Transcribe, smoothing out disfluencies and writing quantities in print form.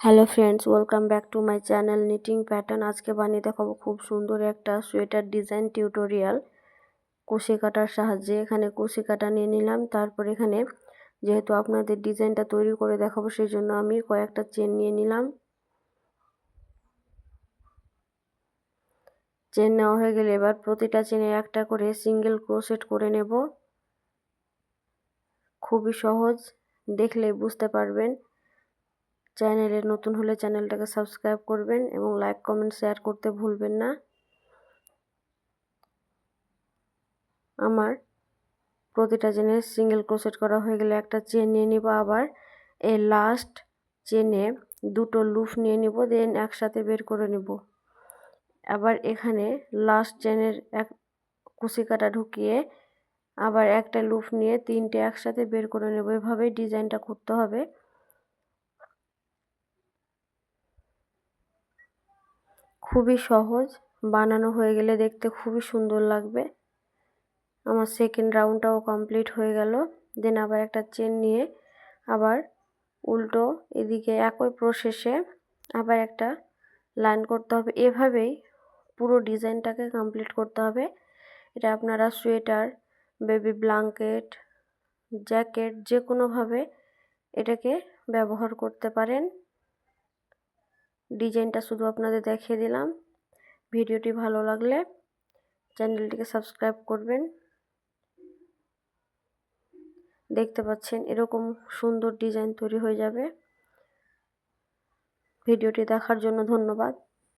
Hello friends, welcome back to my channel knitting pattern. আজকে বানিয়ে দেখাবো খুব সুন্দর একটা সোয়েটার ডিজাইন টিউটোরিয়াল কুশি কাটার সাহায্যে। এখানে কুশি কাটা নিয়ে নিলাম। তারপর এখানে যেহেতু আপনাদের ডিজাইনটা তৈরি করে দেখাবো সেই জন্য আমি কয়েকটা চেন নিয়ে নিলাম। চেন নেওয়া হয়ে গেলে এবার প্রতিটা চেনে একটা করে সিঙ্গেল ক্রোশেট করে নেব। খুবই সহজ, দেখলে বুঝতে পারবেন। চ্যানেলে নতুন হলে চ্যানেলটাকে সাবস্ক্রাইব করবেন এবং লাইক কমেন্ট শেয়ার করতে ভুলবেন না। আমার প্রতিটা চেনে সিঙ্গেল ক্রোশেট করা হয়ে গেলে একটা চেন নিয়ে নিব। আবার এই লাস্ট চেনে দুটো লুপ নিয়ে নিব, দেন একসাথে বের করে নেব। আবার এখানে লাস্ট চেনের এক কুশি কাটা ঢুকিয়ে আবার একটা লুপ নিয়ে তিনটে একসাথে বের করে নেব। এভাবেই ডিজাইনটা করতে হবে। খুবই সহজ, বানানো হয়ে গেলে দেখতে খুবই সুন্দর লাগবে। আমার সেকেন্ড রাউন্ডটাও কমপ্লিট হয়ে গেল। দেন আবার একটা চেন নিয়ে আবার উল্টো এদিকে একই প্রসেসে আবার একটা লাইন করতে হবে। এভাবেই পুরো ডিজাইনটাকে কমপ্লিট করতে হবে। এটা আপনারা সোয়েটার, বেবি ব্ল্যাঙ্কেট, জ্যাকেট যে কোনোভাবে এটাকে ব্যবহার করতে পারেন। ডিজাইনটা শুধু আপনাদের দেখিয়ে দিলাম। ভিডিওটি ভালো লাগলে চ্যানেলটিকে সাবস্ক্রাইব করবেন। দেখতে পাচ্ছেন এরকম সুন্দর ডিজাইন তৈরি হয়ে যাবে। ভিডিওটি দেখার জন্য ধন্যবাদ।